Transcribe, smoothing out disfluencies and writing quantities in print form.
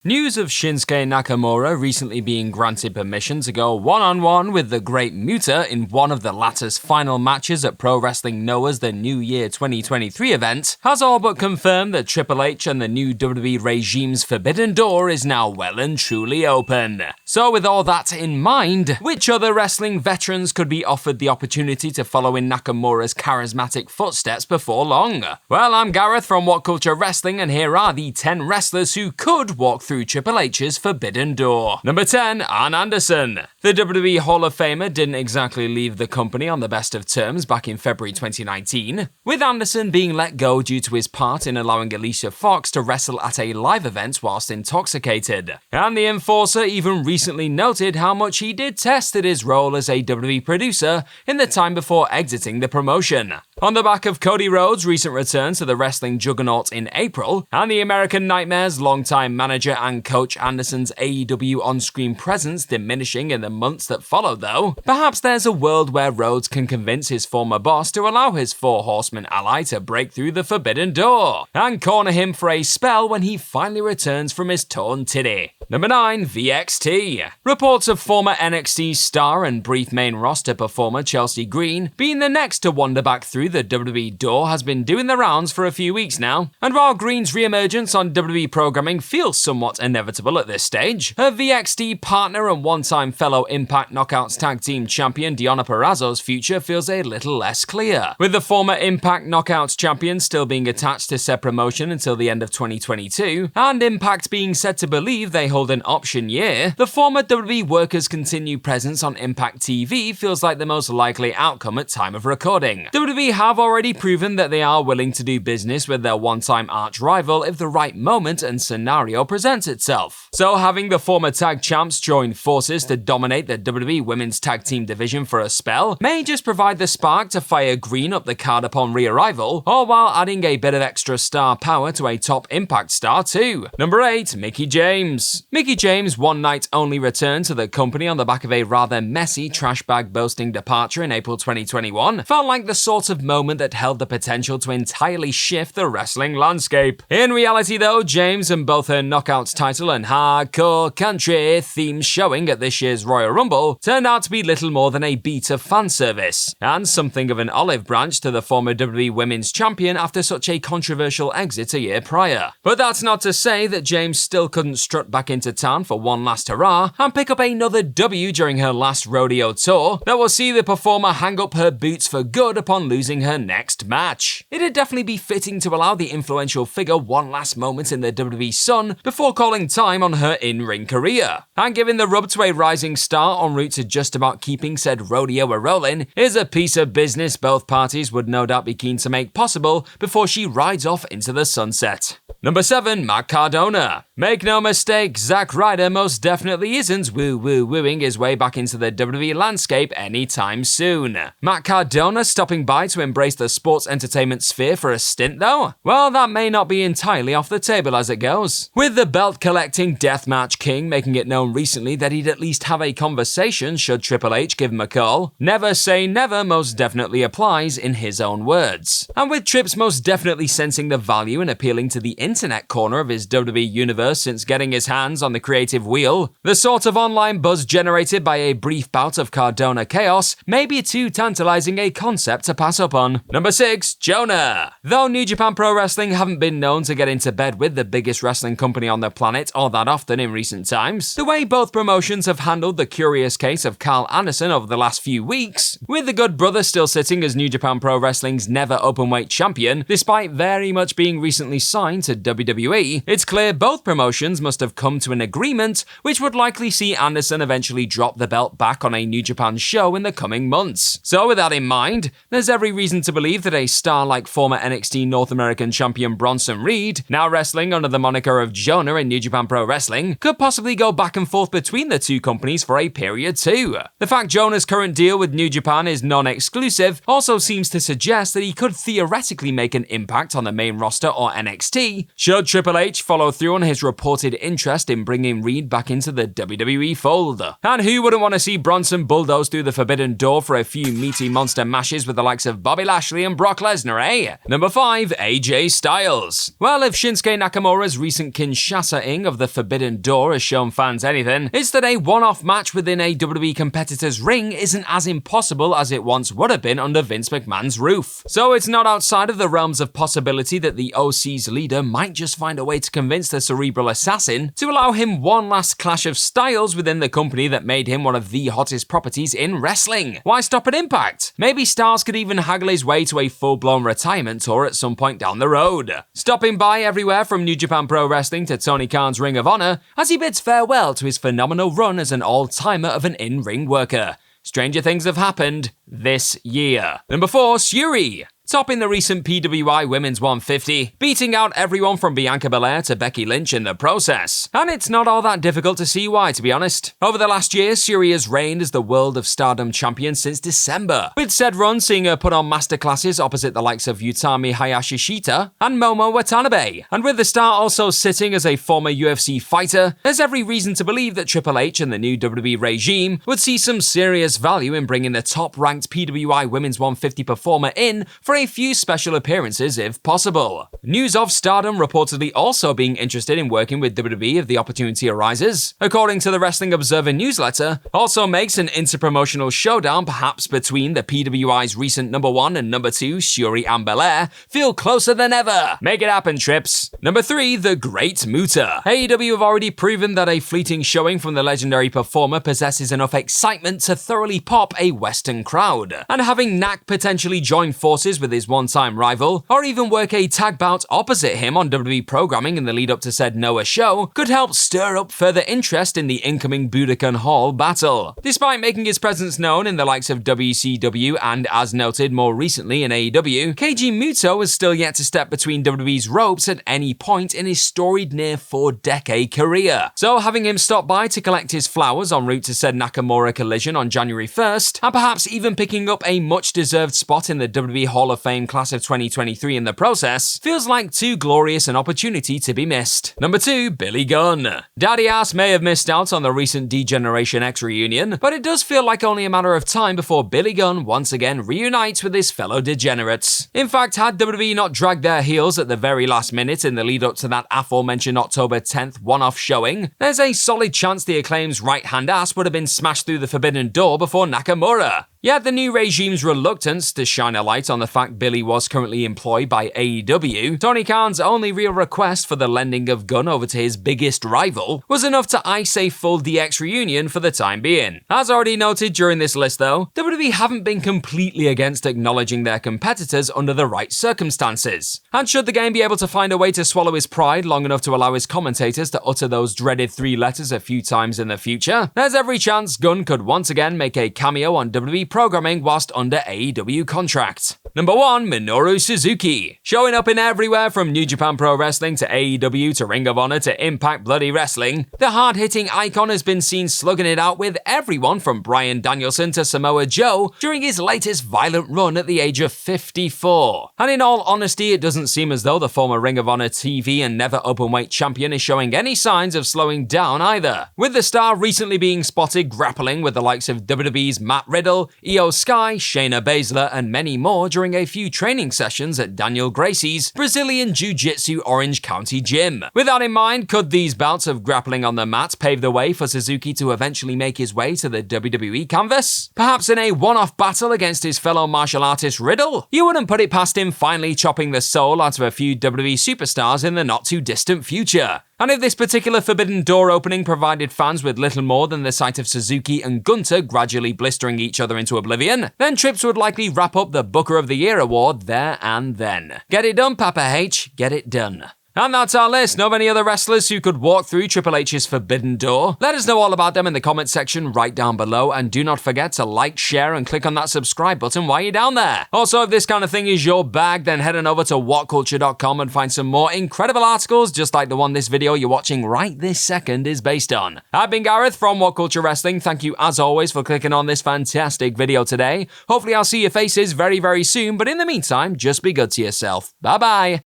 News of Shinsuke Nakamura recently being granted permission to go one-on-one with the Great Muta in one of the latter's final matches at Pro Wrestling Noah's The New Year 2023 event has all but confirmed that Triple H and the new WWE regime's forbidden door is now well and truly open. So with all that in mind, which other wrestling veterans could be offered the opportunity to follow in Nakamura's charismatic footsteps before long? Well, I'm Gareth from What Culture Wrestling, and here are the 10 wrestlers who could walk through Triple H's forbidden door. Number 10, Arn Anderson. The WWE Hall of Famer didn't exactly leave the company on the best of terms back in February 2019, with Anderson being let go due to his part in allowing Alicia Fox to wrestle at a live event whilst intoxicated. And the enforcer even recently noted how much he detested his role as a WWE producer in the time before exiting the promotion. On the back of Cody Rhodes' recent return to the wrestling juggernaut in April, and the American Nightmare's longtime manager and coach Anderson's AEW on-screen presence diminishing in the months that followed though, perhaps there's a world where Rhodes can convince his former boss to allow his Four Horsemen ally to break through the forbidden door, and corner him for a spell when he finally returns from his torn titty. Number 9, VXT. Reports of former NXT star and brief main roster performer Chelsea Green being the next to wander back through the WWE door has been doing the rounds for a few weeks now, and while Green's re-emergence on WWE programming feels somewhat inevitable at this stage, her VXT partner and one-time fellow Impact Knockouts Tag Team Champion Deonna Purrazzo's future feels a little less clear, with the former Impact Knockouts Champion still being attached to said promotion until the end of 2022, and Impact being said to believe they hold an option year. The former WWE worker's continued presence on Impact TV feels like the most likely outcome at time of recording. WWE have already proven that they are willing to do business with their one-time arch rival if the right moment and scenario presents itself. So having the former tag champs join forces to dominate the WWE Women's Tag Team division for a spell may just provide the spark to fire Green up the card upon re-arrival, all while adding a bit of extra star power to a top Impact star too. Number 8, Mickie James. Mickie James' one-night-only return to the company on the back of a rather messy trash bag boasting departure in April 2021 felt like the sort of moment that held the potential to entirely shift the wrestling landscape. In reality though, James and both her Knockouts title and hardcore country themes showing at this year's Royal Rumble turned out to be little more than a beat of fan service, and something of an olive branch to the former WWE Women's Champion after such a controversial exit a year prior. But that's not to say that James still couldn't strut back into town for one last hurrah and pick up another W during her last rodeo tour that will see the performer hang up her boots for good upon losing her next match. It'd definitely be fitting to allow the influential figure one last moment in the WWE sun before calling time on her in-ring career. And giving the rub to a rising star en route to just about keeping said rodeo a-rolling is a piece of business both parties would no doubt be keen to make possible before she rides off into the sunset. Number 7, Matt Cardona. Make no mistake, Zack Ryder most definitely isn't woo-woo-wooing his way back into the WWE landscape anytime soon. Matt Cardona stopping by to embrace the sports entertainment sphere for a stint though? Well, that may not be entirely off the table as it goes. With the belt-collecting deathmatch king making it known recently that he'd at least have a conversation should Triple H give him a call, never say never most definitely applies in his own words. And with Trips most definitely sensing the value in appealing to the internet corner of his WWE universe since getting his hands on the creative wheel, the sort of online buzz generated by a brief bout of Cardona chaos may be too tantalizing a concept to pass up on. Number 6, Jonah. Though New Japan Pro Wrestling haven't been known to get into bed with the biggest wrestling company on the planet all that often in recent times, the way both promotions have handled the curious case of Arn Anderson over the last few weeks, with the good brother still sitting as New Japan Pro Wrestling's never openweight champion despite very much being recently signed to WWE, it's clear both promotions must have come to an agreement which would likely see Anderson eventually drop the belt back on a New Japan show in the coming months. So with that in mind, there's every reason to believe that a star like former NXT North American champion Bronson Reed, now wrestling under the moniker of Jonah in New Japan Pro Wrestling, could possibly go back and forth between the two companies for a period too. The fact Jonah's current deal with New Japan is non-exclusive also seems to suggest that he could theoretically make an impact on the main roster or NXT Should Triple H follow through on his reported interest in bringing Reed back into the WWE fold? And who wouldn't want to see Bronson bulldoze through the Forbidden Door for a few meaty monster mashes with the likes of Bobby Lashley and Brock Lesnar, eh? Number 5, AJ Styles. Well, if Shinsuke Nakamura's recent Kinshasa-ing of the Forbidden Door has shown fans anything, it's that a one-off match within a WWE competitor's ring isn't as impossible as it once would have been under Vince McMahon's roof. So it's not outside of the realms of possibility that the OC's leader might just find a way to convince the cerebral assassin to allow him one last clash of styles within the company that made him one of the hottest properties in wrestling. Why stop at Impact? Maybe Styles could even haggle his way to a full-blown retirement tour at some point down the road. Stopping by everywhere from New Japan Pro Wrestling to Tony Khan's Ring of Honor as he bids farewell to his phenomenal run as an all-timer of an in-ring worker. Stranger things have happened this year. Number 4, Syuri. Topping the recent PWI Women's 150, beating out everyone from Bianca Belair to Becky Lynch in the process. And it's not all that difficult to see why, to be honest. Over the last year, Syuri has reigned as the World of Stardom champion since December, with said run seeing her put on masterclasses opposite the likes of Utami Hayashishita and Momo Watanabe. And with the star also sitting as a former UFC fighter, there's every reason to believe that Triple H and the new WWE regime would see some serious value in bringing the top-ranked PWI Women's 150 performer in for a few special appearances if possible. News of Stardom reportedly also being interested in working with WWE if the opportunity arises, according to the Wrestling Observer newsletter, also makes an interpromotional showdown perhaps between the PWI's recent number 1 and number 2, Syuri and Belair, feel closer than ever. Make it happen, Trips. Number 3, the Great Muta. AEW have already proven that a fleeting showing from the legendary performer possesses enough excitement to thoroughly pop a Western crowd, and having Nak potentially join forces with his one-time rival, or even work a tag bout opposite him on WWE programming in the lead-up to said Noah show, could help stir up further interest in the incoming Budokan Hall battle. Despite making his presence known in the likes of WCW and, as noted more recently in AEW, Keiji Muto has still yet to step between WWE's ropes at any point in his storied near 4-decade career. So having him stop by to collect his flowers en route to said Nakamura collision on January 1st, and perhaps even picking up a much-deserved spot in the WWE Hall of Fame class of 2023 in the process, feels like too glorious an opportunity to be missed. Number 2, Billy Gunn. Daddy Ass may have missed out on the recent D-Generation X reunion, but it does feel like only a matter of time before Billy Gunn once again reunites with his fellow degenerates. In fact, had WWE not dragged their heels at the very last minute in the lead up to that aforementioned October 10th one-off showing, there's a solid chance the Acclaim's right-hand ass would have been smashed through the Forbidden Door before Nakamura. Yet the new regime's reluctance to shine a light on the fact Billy was currently employed by AEW, Tony Khan's only real request for the lending of Gunn over to his biggest rival, was enough to ice a full DX reunion for the time being. As already noted during this list though, WWE haven't been completely against acknowledging their competitors under the right circumstances. And should the game be able to find a way to swallow his pride long enough to allow his commentators to utter those dreaded 3 letters a few times in the future, there's every chance Gunn could once again make a cameo on WWE programming whilst under AEW contract. Number 1, Minoru Suzuki. Showing up in everywhere from New Japan Pro Wrestling to AEW to Ring of Honor to Impact Bloody Wrestling, the hard-hitting icon has been seen slugging it out with everyone from Bryan Danielson to Samoa Joe during his latest violent run at the age of 54. And in all honesty, it doesn't seem as though the former Ring of Honor TV and never openweight champion is showing any signs of slowing down either, with the star recently being spotted grappling with the likes of WWE's Matt Riddle, Io Sky, Shayna Baszler, and many more during a few training sessions at Daniel Gracie's Brazilian Jiu-Jitsu Orange County Gym. With that in mind, could these bouts of grappling on the mat pave the way for Suzuki to eventually make his way to the WWE canvas? Perhaps in a one-off battle against his fellow martial artist Riddle? You wouldn't put it past him finally chopping the soul out of a few WWE superstars in the not-too-distant future. And if this particular Forbidden Door opening provided fans with little more than the sight of Suzuki and Gunter gradually blistering each other into oblivion, then Trips would likely wrap up the Booker of the Year award there and then. Get it done, Papa H. Get it done. And that's our list. Know of any other wrestlers who could walk through Triple H's Forbidden Door? Let us know all about them in the comment section right down below, and do not forget to like, share, and click on that subscribe button while you're down there. Also, if this kind of thing is your bag, then head on over to whatculture.com and find some more incredible articles just like the one this video you're watching right this second is based on. I've been Gareth from What Culture Wrestling. Thank you as always for clicking on this fantastic video today. Hopefully I'll see your faces very, very soon, but in the meantime, just be good to yourself. Bye bye.